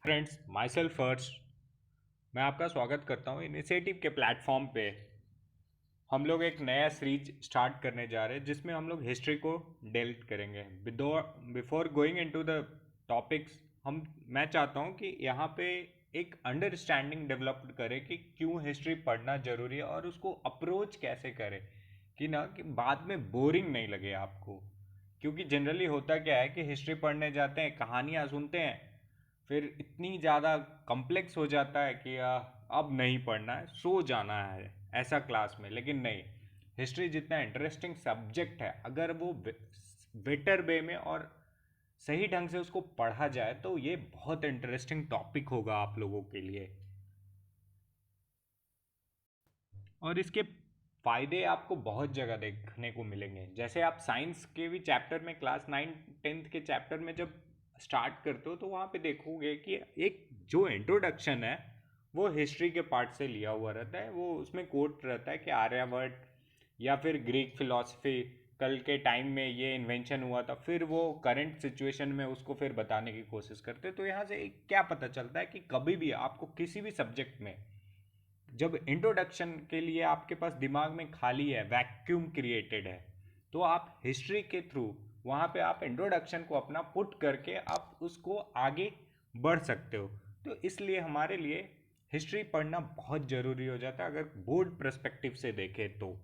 Friends, my self first. मैं आपका स्वागत करता हूँ इनिशिएटिव के प्लेटफॉर्म पे। हम लोग एक नया सीरीज स्टार्ट करने जा रहे हैं जिसमें हम लोग हिस्ट्री को डेल्ट करेंगे। Before going into the topics, हम मैं चाहता हूँ कि यहाँ पे एक अंडरस्टैंडिंग डेवलप करें कि क्यों हिस्ट्री पढ़ना ज़रूरी है और उसको अप्रोच कैसे करें कि ना कि बाद में बोरिंग नहीं लगे आपको। क्योंकि जनरली होता क्या है कि हिस्ट्री पढ़ने जाते हैं, कहानियाँ सुनते हैं, फिर इतनी ज़्यादा कॉम्प्लेक्स हो जाता है कि अब नहीं पढ़ना है, सो जाना है ऐसा क्लास में। लेकिन नहीं, हिस्ट्री जितना इंटरेस्टिंग सब्जेक्ट है, अगर वो बेटर वे में और सही ढंग से उसको पढ़ा जाए तो ये बहुत इंटरेस्टिंग टॉपिक होगा आप लोगों के लिए। और इसके फायदे आपको बहुत जगह देखने को मिलेंगे। जैसे आप साइंस के भी चैप्टर में, क्लास 9 10th के चैप्टर में जब स्टार्ट करते हो तो वहाँ पे देखोगे कि एक जो इंट्रोडक्शन है वो हिस्ट्री के पार्ट से लिया हुआ रहता है। वो उसमें कोट रहता है कि आर्यभट्ट या फिर ग्रीक फिलॉसफी कल के टाइम में ये इन्वेंशन हुआ था, फिर वो करंट सिचुएशन में उसको फिर बताने की कोशिश करते। तो यहाँ से एक क्या पता चलता है कि कभी भी आपको किसी भी सब्जेक्ट में जब इंट्रोडक्शन के लिए आपके पास दिमाग में खाली है, वैक्यूम क्रिएटेड है, तो आप हिस्ट्री के थ्रू वहाँ पे आप इंट्रोडक्शन को अपना पुट करके आप उसको आगे बढ़ सकते हो। तो इसलिए हमारे लिए हिस्ट्री पढ़ना बहुत ज़रूरी हो जाता है अगर बोर्ड पर्सपेक्टिव से देखें तो।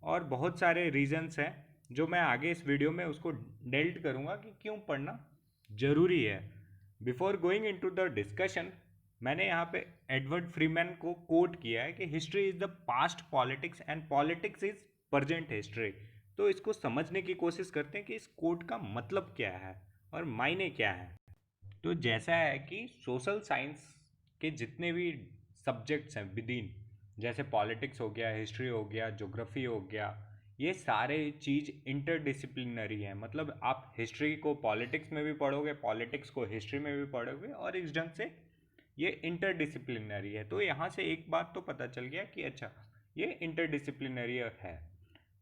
और बहुत सारे रीजंस हैं जो मैं आगे इस वीडियो में उसको डेल्ट करूँगा कि क्यों पढ़ना ज़रूरी है। Before going into the discussion, मैंने यहाँ पे एडवर्ड फ्रीमैन को कोट किया है कि history is the past politics and politics is present history. तो इसको समझने की कोशिश करते हैं कि इस कोट का मतलब क्या है और मायने क्या है। तो जैसा है कि सोशल साइंस के जितने भी सब्जेक्ट्स हैं विद इन, जैसे पॉलिटिक्स हो गया, हिस्ट्री हो गया, ज्योग्राफी हो गया, ये सारे चीज़ इंटरडिसिप्लिनरी हैं। मतलब आप हिस्ट्री को पॉलिटिक्स में भी पढ़ोगे, पॉलिटिक्स को हिस्ट्री में भी पढ़ोगे, और इस ढंग से ये इंटरडिसिप्लिनरी है। तो यहाँ से एक बात तो पता चल गया कि अच्छा, ये इंटरडिसिप्लिनरी है।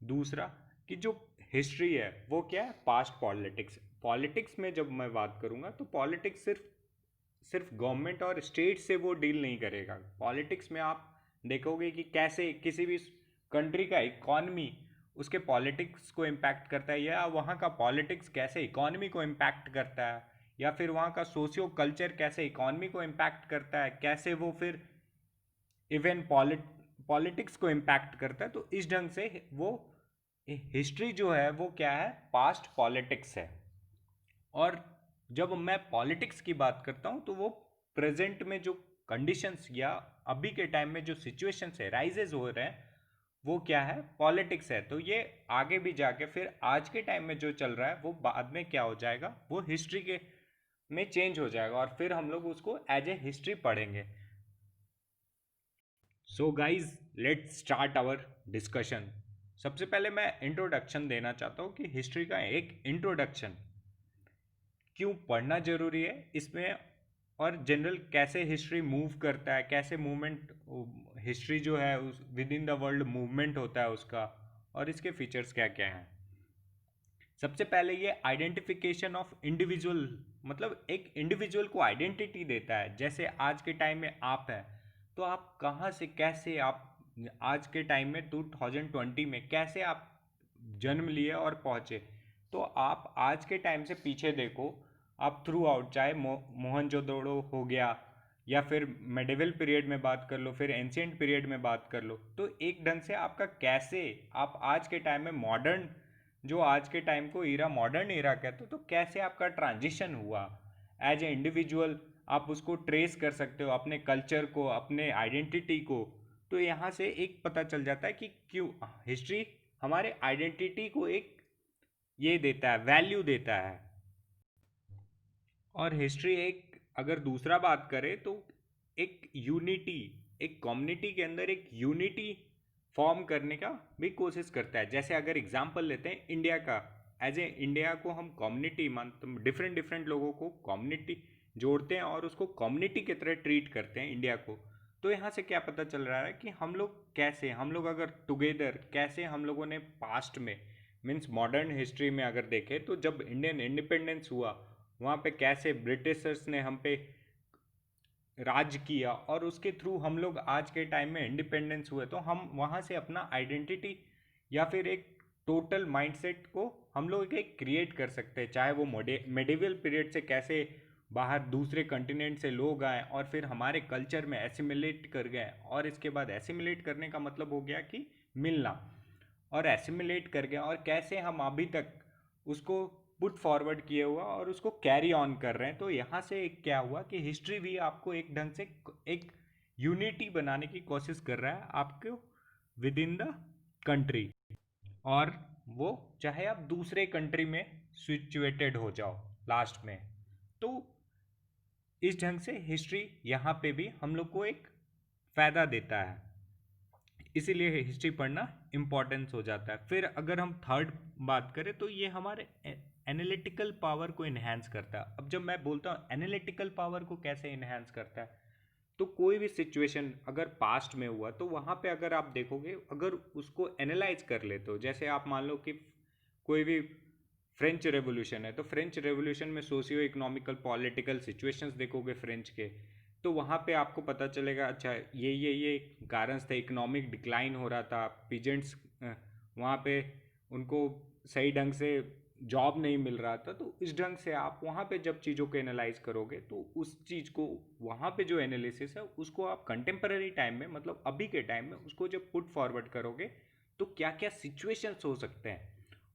दूसरा कि जो हिस्ट्री है वो क्या है, पास्ट पॉलिटिक्स। पॉलिटिक्स में जब मैं बात करूँगा तो पॉलिटिक्स सिर्फ सिर्फ गवर्नमेंट और स्टेट से वो डील नहीं करेगा। पॉलिटिक्स में आप देखोगे कि कैसे किसी भी कंट्री का इकॉनमी उसके पॉलिटिक्स को इम्पैक्ट करता है, या वहाँ का पॉलिटिक्स कैसे इकॉनमी को इम्पैक्ट करता है, या फिर वहाँ का सोशियो कल्चर कैसे इकॉनमी को इम्पैक्ट करता है, कैसे वो फिर इवन पॉलिटिक्स को इम्पैक्ट करता है। तो इस ढंग से वो हिस्ट्री जो है वो क्या है, पास्ट पॉलिटिक्स है। और जब मैं पॉलिटिक्स की बात करता हूँ तो वो प्रेजेंट में जो कंडीशंस या अभी के टाइम में जो सिचुएशंस है, राइजेस हो रहे हैं, वो क्या है, पॉलिटिक्स है। तो ये आगे भी जाके फिर आज के टाइम में जो चल रहा है वो बाद में क्या हो जाएगा, वो हिस्ट्री के में चेंज हो जाएगा और फिर हम लोग उसको एज ए हिस्ट्री पढ़ेंगे। So guys, let's start our discussion. सबसे पहले मैं इंट्रोडक्शन देना चाहता हूँ कि हिस्ट्री का एक इंट्रोडक्शन क्यों पढ़ना ज़रूरी है इसमें, और जनरल कैसे हिस्ट्री मूव करता है, कैसे मूवमेंट हिस्ट्री जो है उस with in the world movement होता है उसका, और इसके फीचर्स क्या क्या हैं। सबसे पहले ये आइडेंटिफिकेशन ऑफ इंडिविजुअल, मतलब एक इंडिविजुअल को आइडेंटिटी देता है। जैसे आज के टाइम में आप हैं, तो आप कहाँ से कैसे आप आज के टाइम में 2020 में कैसे आप जन्म लिए और पहुँचे। तो आप आज के टाइम से पीछे देखो, आप थ्रू आउट, चाहे मोहनजोदड़ो हो गया, या फिर मेडिवल पीरियड में बात कर लो, फिर एंशियंट पीरियड में बात कर लो, तो एक ढंग से आपका कैसे आप आज के टाइम में मॉडर्न, जो आज के टाइम को ईरा मॉडर्न ईरा कहते हो, तो कैसे आपका ट्रांजिशन हुआ एज ए इंडिविजुअल, आप उसको ट्रेस कर सकते हो, अपने कल्चर को, अपने आइडेंटिटी को। तो यहाँ से एक पता चल जाता है कि क्यों हिस्ट्री हमारे आइडेंटिटी को एक ये देता है, वैल्यू देता है। और हिस्ट्री एक, अगर दूसरा बात करें तो एक यूनिटी, एक कम्युनिटी के अंदर एक यूनिटी फॉर्म करने का भी कोशिश करता है। जैसे अगर एग्जांपल लेते हैं इंडिया का, एज ए इंडिया को हम कम्युनिटी मानते, डिफरेंट डिफरेंट लोगों को कम्युनिटी जोड़ते हैं और उसको कम्युनिटी की तरह ट्रीट करते हैं इंडिया को। तो यहाँ से क्या पता चल रहा है कि हम लोग कैसे, हम लोग अगर टुगेदर कैसे हम लोगों ने पास्ट में, मीन्स मॉडर्न हिस्ट्री में अगर देखें तो जब इंडियन इंडिपेंडेंस हुआ, वहाँ पे कैसे ब्रिटिशर्स ने हम पे राज किया और उसके थ्रू हम लोग आज के टाइम में इंडिपेंडेंस हुए, तो हम वहाँ से अपना आइडेंटिटी या फिर एक टोटल माइंडसेट को हम लोग एक क्रिएट कर सकते हैं। चाहे वो मेडिवल पीरियड से कैसे बाहर दूसरे कंटिनेंट से लोग आए और फिर हमारे कल्चर में एसिमिलेट कर गए, और इसके बाद एसिमिलेट करने का मतलब हो गया कि मिलना, और एसिमिलेट कर गया, और कैसे हम अभी तक उसको पुट फॉरवर्ड किए हुआ और उसको कैरी ऑन कर रहे हैं। तो यहाँ से एक क्या हुआ कि हिस्ट्री भी आपको एक ढंग से एक यूनिटी बनाने की कोशिश कर रहा है आपको विद इन द कंट्री, और वो चाहे आप दूसरे कंट्री में सिचुएटेड हो जाओ लास्ट में। तो इस ढंग से हिस्ट्री यहाँ पे भी हम लोग को एक फ़ायदा देता है, इसीलिए हिस्ट्री पढ़ना इम्पोर्टेंस हो जाता है। फिर अगर हम थर्ड बात करें तो ये हमारे एनालिटिकल पावर को इन्हेंस करता है। अब जब मैं बोलता हूँ एनालिटिकल पावर को कैसे इन्हेंस करता है, तो कोई भी सिचुएशन अगर पास्ट में हुआ तो वहाँ पे अगर आप देखोगे, अगर उसको एनालाइज कर लेते हो, जैसे आप मान लो कि कोई भी फ्रेंच रेवोल्यूशन है, तो फ्रेंच रेवोल्यूशन में सोशियो इकोनॉमिकल पॉलिटिकल सिचुएशंस देखोगे फ्रेंच के, तो वहाँ पे आपको पता चलेगा अच्छा ये कारण थे। इकोनॉमिक डिक्लाइन हो रहा था, पीजेंट्स वहाँ पे उनको सही ढंग से जॉब नहीं मिल रहा था। तो इस ढंग से आप वहाँ पे जब चीज़ों को एनालाइज करोगे तो उस चीज़ को वहाँ पे जो एनालिसिस है उसको आप कंटेम्पररी टाइम में, मतलब अभी के टाइम में उसको जब पुट फॉरवर्ड करोगे तो क्या क्या सिचुएशंस हो सकते हैं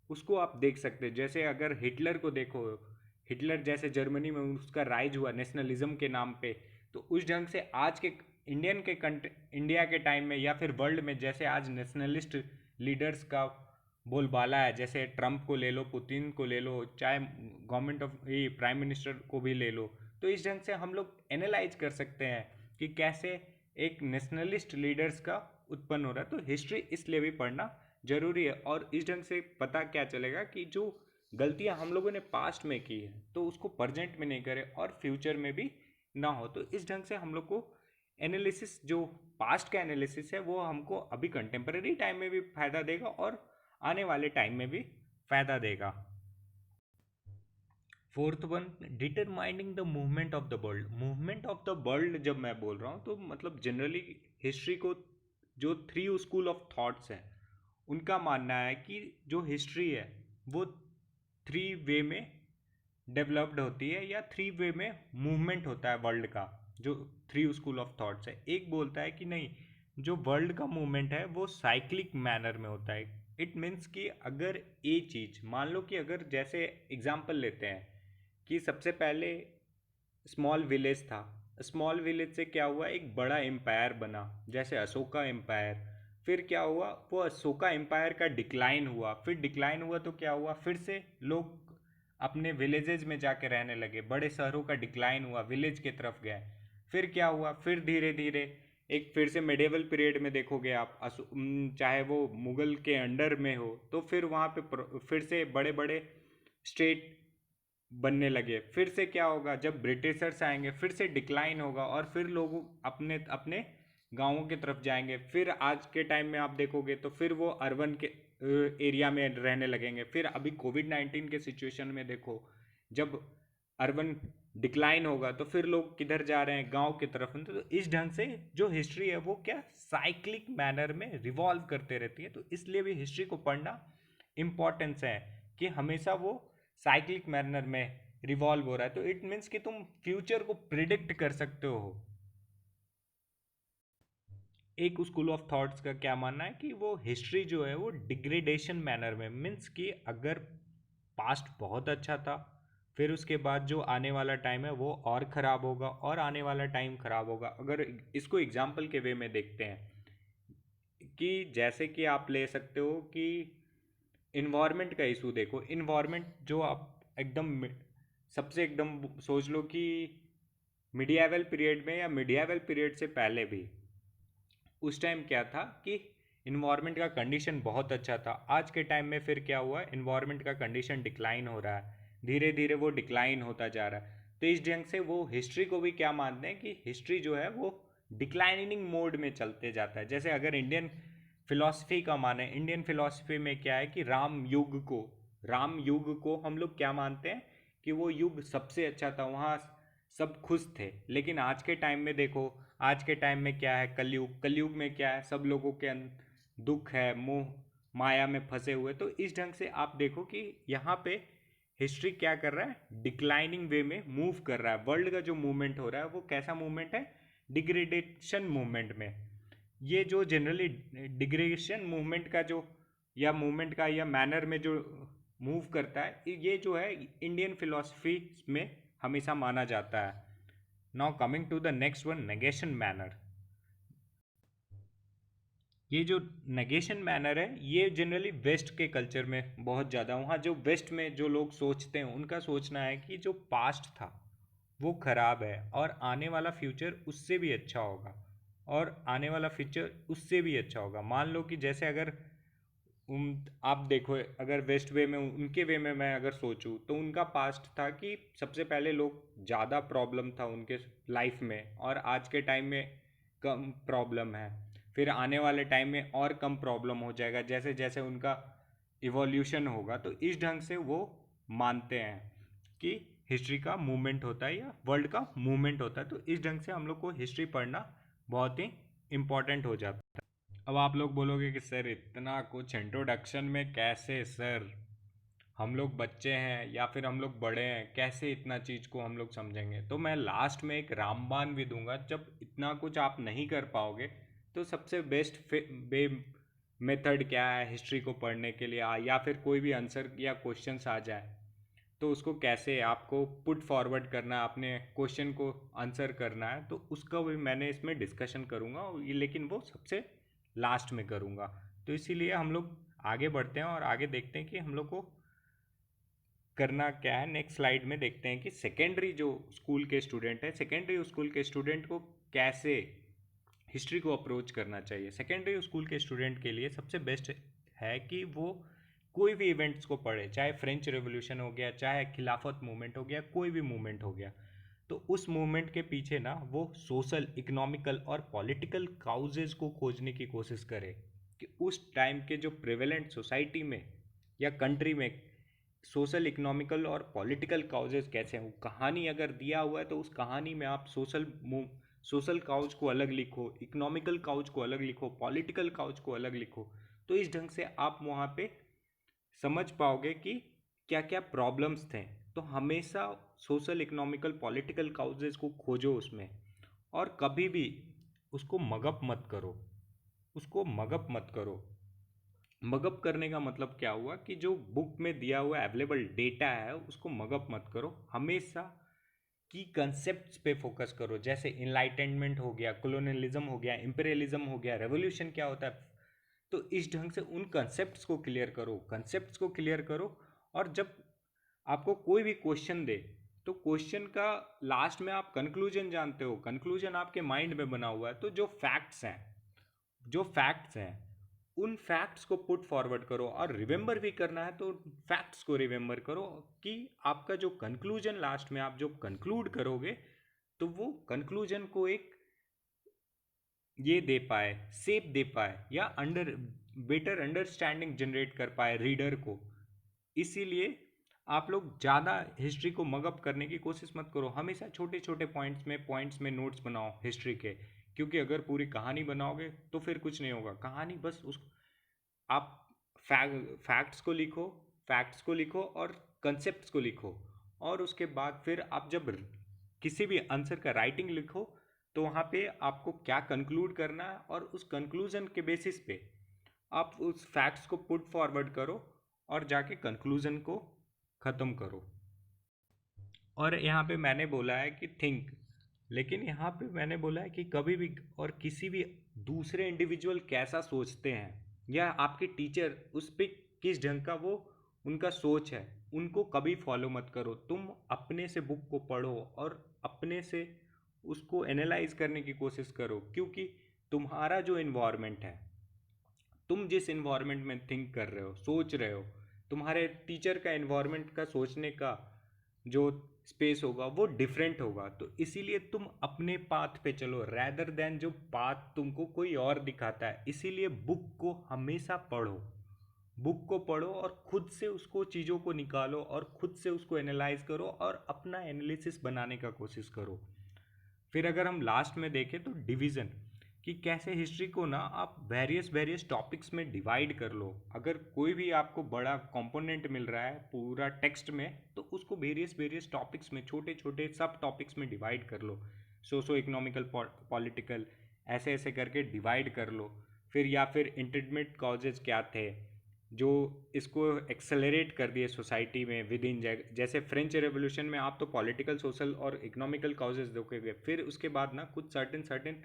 उसको आप देख सकते हैं। जैसे अगर हिटलर को देखो, हिटलर जैसे जर्मनी में उसका राइज हुआ नेशनलिज्म के नाम पे, तो उस ढंग से आज के इंडिया के टाइम में या फिर वर्ल्ड में जैसे आज नेशनलिस्ट लीडर्स का बोलबाला है, जैसे ट्रंप को ले लो, पुतिन को ले लो, चाहे गवर्नमेंट ऑफ ये प्राइम मिनिस्टर को भी ले लो, तो इस ढंग से हम लोग एनालाइज कर सकते हैं कि कैसे एक नेशनलिस्ट लीडर्स का उत्पन्न हो रहा है। तो हिस्ट्री इसलिए भी पढ़ना जरूरी है, और इस ढंग से पता क्या चलेगा कि जो गलतियां हम लोगों ने पास्ट में की है तो उसको प्रेजेंट में नहीं करें और फ्यूचर में भी ना हो। तो इस ढंग से हम लोग को एनालिसिस, जो पास्ट का एनालिसिस है वो हमको अभी कंटेम्पररी टाइम में भी फायदा देगा और आने वाले टाइम में भी फायदा देगा। Fourth one, determining the movement of the world. Movement of the world जब मैं बोल रहा हूँ तो मतलब जनरली हिस्ट्री को जो थ्री स्कूल ऑफ थॉट्स हैं उनका मानना है कि जो हिस्ट्री है वो थ्री वे में डेवलप्ड होती है, या थ्री वे में मूवमेंट होता है वर्ल्ड का। जो थ्री स्कूल ऑफ थॉट्स है, एक बोलता है कि नहीं, जो वर्ल्ड का मूवमेंट है वो साइक्लिक मैनर में होता है। इट मीन्स कि अगर ये चीज़ मान लो कि अगर जैसे एग्जांपल लेते हैं कि सबसे पहले स्मॉल विलेज था, स्मॉल विलेज से क्या हुआ, एक बड़ा एम्पायर बना जैसे अशोका एम्पायर। फिर क्या हुआ, वो अशोका एम्पायर का डिक्लाइन हुआ, फिर डिक्लाइन हुआ तो क्या हुआ, फिर से लोग अपने विलेजेस में जाके रहने लगे, बड़े शहरों का डिक्लाइन हुआ, विलेज की तरफ गए। फिर क्या हुआ, फिर धीरे धीरे एक फिर से मेडिवल पीरियड में देखोगे आप, चाहे वो मुगल के अंडर में हो, तो फिर वहाँ पे फिर से बड़े बड़े स्टेट बनने लगे। फिर से क्या होगा, जब ब्रिटिशर्स आएंगे फिर से डिक्लाइन होगा और फिर लोग अपने अपने गांवों की तरफ जाएंगे। फिर आज के टाइम में आप देखोगे तो फिर वो अर्बन के एरिया में रहने लगेंगे। फिर अभी कोविड-19 के सिचुएशन में देखो, जब अर्बन डिक्लाइन होगा तो फिर लोग किधर जा रहे हैं, गांव की तरफ। तो इस ढंग से जो हिस्ट्री है वो क्या साइक्लिक मैनर में रिवॉल्व करते रहती है। तो इसलिए भी हिस्ट्री को पढ़ना इम्पॉर्टेंस है कि हमेशा वो साइक्लिक मैनर में रिवॉल्व हो रहा है। तो इट मीन्स कि तुम फ्यूचर को प्रिडिक्ट कर सकते हो। एक स्कूल ऑफ थॉट्स का क्या मानना है कि वो हिस्ट्री जो है वो डिग्रेडेशन मैनर में, मीन्स कि अगर पास्ट बहुत अच्छा था फिर उसके बाद जो आने वाला टाइम है वो और ख़राब होगा, और आने वाला टाइम ख़राब होगा। अगर इसको एग्जाम्पल के वे में देखते हैं कि जैसे कि आप ले सकते हो कि इन्वायरमेंट का इशू देखो। इन्वायरमेंट जो आप एकदम सबसे एकदम सोच लो कि मिडियावल पीरियड में या मिडियावल पीरियड से पहले भी उस टाइम क्या था कि इन्वायरमेंट का कंडीशन बहुत अच्छा था। आज के टाइम में फिर क्या हुआ, इन्वायरमेंट का कंडीशन डिक्लाइन हो रहा है, धीरे धीरे वो डिक्लाइन होता जा रहा है। तो इस ढंग से वो हिस्ट्री को भी क्या मानते हैं कि हिस्ट्री जो है वो डिक्लाइनिंग मोड में चलते जाता है। जैसे अगर इंडियन फिलॉसफी का माने, इंडियन फिलॉसफी में क्या है कि राम युग को हम लोग क्या मानते हैं कि वो युग सबसे अच्छा था। वहाँ सब खुश थे। लेकिन आज के टाइम में देखो, आज के टाइम में क्या है, कलयुग, कलयुग में क्या है, सब लोगों के दुख है, मोह माया में फंसे हुए। तो इस ढंग से आप देखो कि यहाँ पे हिस्ट्री क्या कर रहा है, डिक्लाइनिंग वे में मूव कर रहा है। वर्ल्ड का जो मूवमेंट हो रहा है वो कैसा मूवमेंट है, डिग्रेडेशन मूवमेंट में। ये जो जनरली डिग्रेडेशन मूवमेंट का जो या मूवमेंट का या मैनर में जो मूव करता है, ये जो है इंडियन फिलॉसफी में हमेशा माना जाता है। Now coming to the next one, negation manner. ये जो नेगेशन मैनर है ये जनरली वेस्ट के कल्चर में बहुत ज़्यादा, वहाँ जो वेस्ट में जो लोग सोचते हैं उनका सोचना है कि जो पास्ट था वो खराब है और आने वाला फ्यूचर उससे भी अच्छा होगा, और आने वाला फ्यूचर उससे भी अच्छा होगा। मान लो कि जैसे अगर आप देखो, अगर वेस्ट वे में, उनके वे में मैं अगर सोचूं तो उनका पास्ट था कि सबसे पहले लोग ज़्यादा प्रॉब्लम था उनके लाइफ में और आज के टाइम में कम प्रॉब्लम है, फिर आने वाले टाइम में और कम प्रॉब्लम हो जाएगा जैसे जैसे उनका इवोल्यूशन होगा। तो इस ढंग से वो मानते हैं कि हिस्ट्री का मूवमेंट होता है या वर्ल्ड का मूवमेंट होता है। तो इस ढंग से हम लोग को हिस्ट्री पढ़ना बहुत ही इम्पोर्टेंट हो जाता है। अब आप लोग बोलोगे कि सर इतना कुछ इंट्रोडक्शन में कैसे सर, हम लोग बच्चे हैं या फिर हम लोग बड़े हैं, कैसे इतना चीज़ को हम लोग समझेंगे। तो मैं लास्ट में एक रामबाण भी दूंगा, जब इतना कुछ आप नहीं कर पाओगे तो सबसे बेस्ट बे मेथड क्या है हिस्ट्री को पढ़ने के लिए, या फिर कोई भी आंसर या क्वेश्चंस आ जाए तो उसको कैसे आपको पुट फॉरवर्ड करना है, अपने क्वेश्चन को आंसर करना है, तो उसका भी मैंने इसमें डिस्कशन करूँगा, लेकिन वो सबसे लास्ट में करूँगा। तो इसीलिए हम लोग आगे बढ़ते हैं और आगे देखते हैं कि हम लोग को करना क्या है। नेक्स्ट स्लाइड में देखते हैं कि सेकेंडरी जो स्कूल के स्टूडेंट हैं, सेकेंडरी स्कूल के स्टूडेंट को कैसे हिस्ट्री को अप्रोच करना चाहिए। सेकेंडरी स्कूल के स्टूडेंट के लिए सबसे बेस्ट है कि वो कोई भी इवेंट्स को पढ़े, चाहे फ्रेंच रेवोल्यूशन हो गया, चाहे खिलाफत मूवमेंट हो गया, कोई भी मूवमेंट हो गया, तो उस मूवमेंट के पीछे ना वो सोशल, इकोनॉमिकल और पॉलिटिकल काउजेज को खोजने की कोशिश करे कि उस टाइम के जो प्रेवेलेंट सोसाइटी में या कंट्री में सोशल, इकोनॉमिकल और पॉलिटिकल काउजेज कैसे हैं। वो कहानी अगर दिया हुआ है तो उस कहानी में आप सोशल काउज को अलग लिखो, इकोनॉमिकल काउज को अलग लिखो, पॉलिटिकल काउज को अलग लिखो। तो इस ढंग से आप वहाँ पे समझ पाओगे कि क्या क्या प्रॉब्लम्स थे। तो हमेशा सोशल, इकोनॉमिकल, पॉलिटिकल काउजेज को खोजो उसमें, और कभी भी उसको मगअप मत करो, उसको मगअप मत करो। मगअप करने का मतलब क्या हुआ कि जो बुक में दिया हुआ अवेलेबल डेटा है उसको मगअप मत करो। हमेशा की कंसेप्ट्स पे फोकस करो, जैसे इनलाइटनमेंट हो गया, कॉलोनियलिज्म हो गया, इंपीरियलिज्म हो गया, रेवोल्यूशन क्या होता है। तो इस ढंग से उन कंसेप्ट्स को क्लियर करो, कंसेप्ट्स को क्लियर करो। और जब आपको कोई भी क्वेश्चन दे तो क्वेश्चन का लास्ट में आप कंक्लूजन जानते हो, कंक्लूजन आपके माइंड में बना हुआ है। तो जो फैक्ट्स हैं उन फैक्ट्स को पुट फॉरवर्ड करो, और रिमेंबर भी करना है तो फैक्ट्स को रिमेंबर करो कि आपका जो कंक्लूजन लास्ट में आप जो कंक्लूड करोगे तो वो कंक्लूजन को एक ये दे पाए, सेप दे पाए, या बेटर अंडरस्टैंडिंग जनरेट कर पाए रीडर को। इसीलिए आप लोग ज़्यादा हिस्ट्री को मगअप करने की कोशिश मत करो। हमेशा छोटे छोटे पॉइंट्स में नोट्स बनाओ हिस्ट्री के, क्योंकि अगर पूरी कहानी बनाओगे तो फिर कुछ नहीं होगा। कहानी बस उस आप फैक्ट्स को लिखो, फैक्ट्स को लिखो और कंसेप्ट्स को लिखो, और उसके बाद फिर आप जब किसी भी आंसर का राइटिंग लिखो तो वहाँ पे आपको क्या कंक्लूड करना है, और उस कंक्लूजन के बेसिस पे आप उस फैक्ट्स को पुट फॉरवर्ड करो और जाके कंक्लूजन को ख़त्म करो। और यहाँ पे मैंने बोला है कि थिंक, लेकिन यहाँ पे मैंने बोला है कि कभी भी और किसी भी दूसरे इंडिविजुअल कैसा सोचते हैं या आपके टीचर उस पर किस ढंग का वो उनका सोच है, उनको कभी फॉलो मत करो। तुम अपने से बुक को पढ़ो और अपने से उसको एनालाइज करने की कोशिश करो, क्योंकि तुम्हारा जो इन्वायरमेंट है, तुम जिस इन्वायरमेंट में थिंक कर रहे हो, सोच रहे हो, तुम्हारे टीचर का इन्वायरमेंट का सोचने का जो स्पेस होगा वो डिफरेंट होगा। तो इसीलिए तुम अपने पाथ पे चलो रैदर देन जो पाथ तुमको कोई और दिखाता है। इसीलिए बुक को हमेशा पढ़ो, बुक को पढ़ो और खुद से उसको चीज़ों को निकालो और खुद से उसको एनालाइज करो और अपना एनालिसिस बनाने का कोशिश करो। फिर अगर हम लास्ट में देखें तो डिवीज़न, कि कैसे हिस्ट्री को ना आप वेरियस वेरियस टॉपिक्स में डिवाइड कर लो। अगर कोई भी आपको बड़ा कंपोनेंट मिल रहा है पूरा टेक्स्ट में, तो उसको वेरियस वेरियस टॉपिक्स में, छोटे छोटे सब टॉपिक्स में डिवाइड कर लो। सोशो इकोनॉमिकल, पॉलिटिकल, ऐसे ऐसे करके डिवाइड कर लो। फिर या फिर इंटरमीडिएट कॉजेज क्या थे जो इसको एक्सेलरेट कर दिए सोसाइटी में विद इन, जैसे फ्रेंच रेवोल्यूशन में आप तो पॉलिटिकल, सोशल और इकोनॉमिकल कॉजेज देखोगे, फिर उसके बाद ना कुछ सर्टेन सर्टेन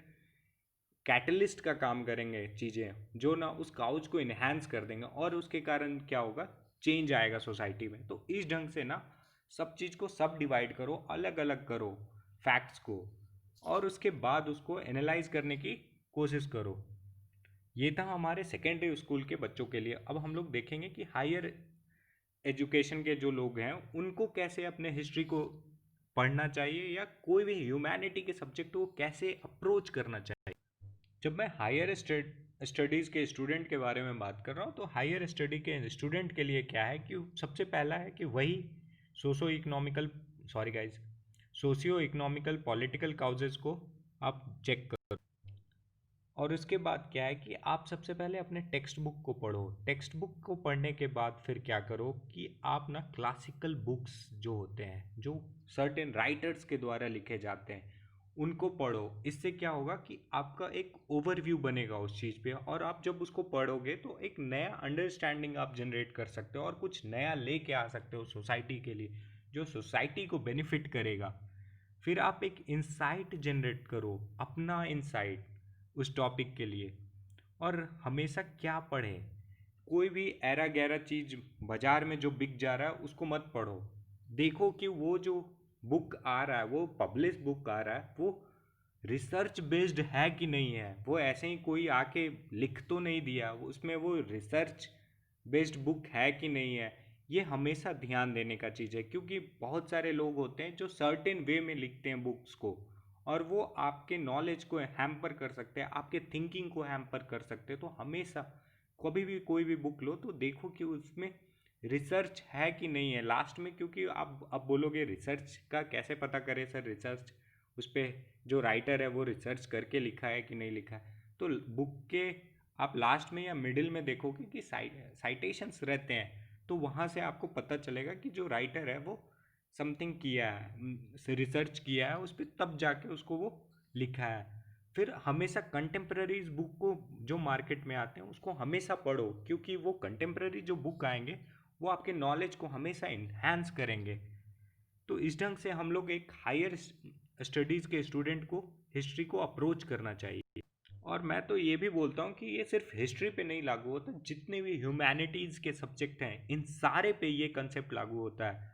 कैटलिस्ट का काम करेंगे चीज़ें जो ना उस काउच को इन्हांस कर देंगे और उसके कारण क्या होगा, चेंज आएगा सोसाइटी में। तो इस ढंग से ना सब चीज़ को सब डिवाइड करो, अलग अलग करो फैक्ट्स को, और उसके बाद उसको एनालाइज करने की कोशिश करो। ये था हमारे सेकेंडरी स्कूल के बच्चों के लिए। अब हम लोग देखेंगे कि हायर एजुकेशन के जो लोग हैं उनको कैसे अपने हिस्ट्री को पढ़ना चाहिए या कोई भी ह्यूमैनिटी के सब्जेक्ट को कैसे अप्रोच करना चाहिए। जब मैं हायर स्टडीज़ के स्टूडेंट के बारे में बात कर रहा हूँ, तो हायर स्टडी के स्टूडेंट के लिए क्या है कि सबसे पहला है कि वही socio economical, sorry guys, socio economical political causes को आप चेक करो। और उसके बाद क्या है कि आप सबसे पहले अपने टेक्स्ट बुक को पढ़ो। टेक्स्ट बुक को पढ़ने के बाद फिर क्या करो कि आप ना क्लासिकल बुक्स जो होते हैं, जो सर्टेन राइटर्स के द्वारा लिखे जाते हैं, उनको पढ़ो। इससे क्या होगा कि आपका एक ओवरव्यू बनेगा उस चीज़ पे, और आप जब उसको पढ़ोगे तो एक नया अंडरस्टैंडिंग आप जनरेट कर सकते हो और कुछ नया लेके आ सकते हो सोसाइटी के लिए, जो सोसाइटी को बेनिफिट करेगा। फिर आप एक इंसाइट जनरेट करो, अपना इंसाइट उस टॉपिक के लिए। और हमेशा क्या पढ़ें, कोई भी ऐरा गैरा चीज़ बाजार में जो बिक जा रहा है उसको मत पढ़ो। देखो कि वो जो बुक आ रहा है, वो पब्लिश बुक आ रहा है, वो रिसर्च बेस्ड है कि नहीं है। वो ऐसे ही कोई आके लिख तो नहीं दिया, उसमें वो रिसर्च बेस्ड बुक है कि नहीं है। ये हमेशा ध्यान देने का चीज़ है, क्योंकि बहुत सारे लोग होते हैं जो सर्टेन वे में लिखते हैं बुक्स को, और वो आपके नॉलेज को हैम्पर कर सकते हैं, आपके थिंकिंग को हैम्पर कर सकते हैं। तो हमेशा कभी भी कोई भी बुक लो तो देखो कि उसमें रिसर्च है कि नहीं है लास्ट में। क्योंकि आप अब बोलोगे रिसर्च का कैसे पता करें सर, रिसर्च उस पर जो राइटर है वो रिसर्च करके लिखा है कि नहीं लिखा है। तो बुक के आप लास्ट में या मिडिल में देखोगे कि साइटेशंस रहते हैं, तो वहाँ से आपको पता चलेगा कि जो राइटर है वो समथिंग किया है, रिसर्च किया है उस पर, तब जाके उसको वो लिखा है। फिर हमेशा कंटेम्प्रेरीज बुक को जो मार्केट में आते हैं उसको हमेशा पढ़ो, क्योंकि वो कंटेम्प्रेरी जो बुक आएंगे वो आपके नॉलेज को हमेशा इन्हांस करेंगे। तो इस ढंग से हम लोग एक हायर स्टडीज़ के स्टूडेंट को हिस्ट्री को अप्रोच करना चाहिए। और मैं तो ये भी बोलता हूँ कि ये सिर्फ हिस्ट्री पे नहीं लागू होता, जितने भी ह्यूमैनिटीज़ के सब्जेक्ट हैं इन सारे पे ये कंसेप्ट लागू होता है।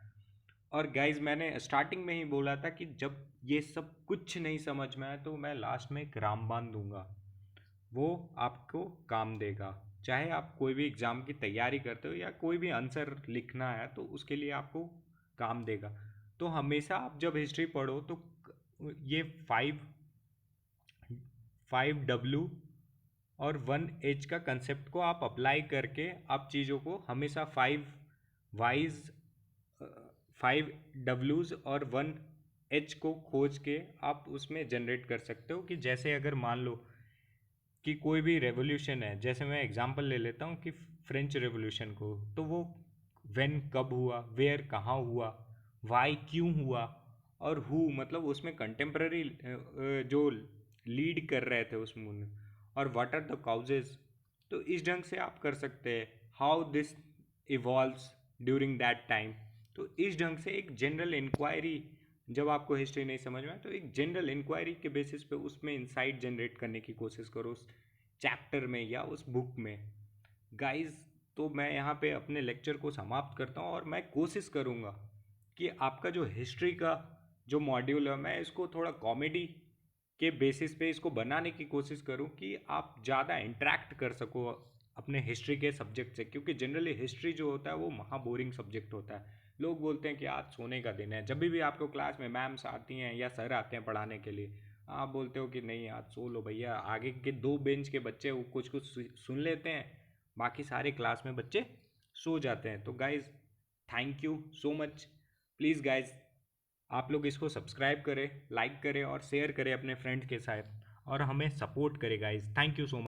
और गाइज मैंने स्टार्टिंग में ही बोला था कि जब ये सब कुछ नहीं समझ में आए तो मैं लास्ट में एक रामबाण दूंगा, वो आपको काम देगा। चाहे आप कोई भी एग्ज़ाम की तैयारी करते हो या कोई भी आंसर लिखना है तो उसके लिए आपको काम देगा। तो हमेशा आप जब हिस्ट्री पढ़ो तो ये 5W और 1H का कंसेप्ट को आप अप्लाई करके आप चीज़ों को हमेशा 5 Ys, 5 Ws और 1H को खोज के आप उसमें जनरेट कर सकते हो। कि जैसे अगर मान लो कि कोई भी रेवोल्यूशन है, जैसे मैं एग्जांपल ले लेता हूँ कि फ्रेंच रेवोल्यूशन को, तो वो व्हेन कब हुआ, वेयर कहाँ हुआ, वाई क्यों हुआ, और हु मतलब उसमें कंटेम्प्ररी जो लीड कर रहे थे उस मूवमेंट, और व्हाट आर द काउजेज। तो इस ढंग से आप कर सकते हैं how this evolves during that time. तो इस ढंग से एक जनरल इंक्वायरी, जब आपको हिस्ट्री नहीं समझ में आए तो एक जनरल इंक्वायरी के बेसिस पे उसमें इंसाइट जनरेट करने की कोशिश करो उस चैप्टर में या उस बुक में। गाइस, तो मैं यहाँ पे अपने लेक्चर को समाप्त करता हूँ, और मैं कोशिश करूँगा कि आपका जो हिस्ट्री का जो मॉड्यूल है मैं इसको थोड़ा कॉमेडी के बेसिस पे इसको बनाने की कोशिश करूँ कि आप ज़्यादा इंटरेक्ट कर सको अपने हिस्ट्री के सब्जेक्ट से। क्योंकि जनरली हिस्ट्री जो होता है वो महा बोरिंग सब्जेक्ट होता है। लोग बोलते हैं कि आज सोने का दिन है, जब भी आपको क्लास में मैम्स आती हैं या सर आते हैं पढ़ाने के लिए, आप बोलते हो कि नहीं आज सो लो भैया, आगे के 2 बेंच के बच्चे वो कुछ कुछ सुन लेते हैं, बाकी सारे क्लास में बच्चे सो जाते हैं। तो guys thank you so much. Please guys आप लोग इसको सब्सक्राइब करें, लाइक करें और शेयर करें अपने फ्रेंड्स के साथ, और हमें सपोर्ट करें guys. Thank you so much.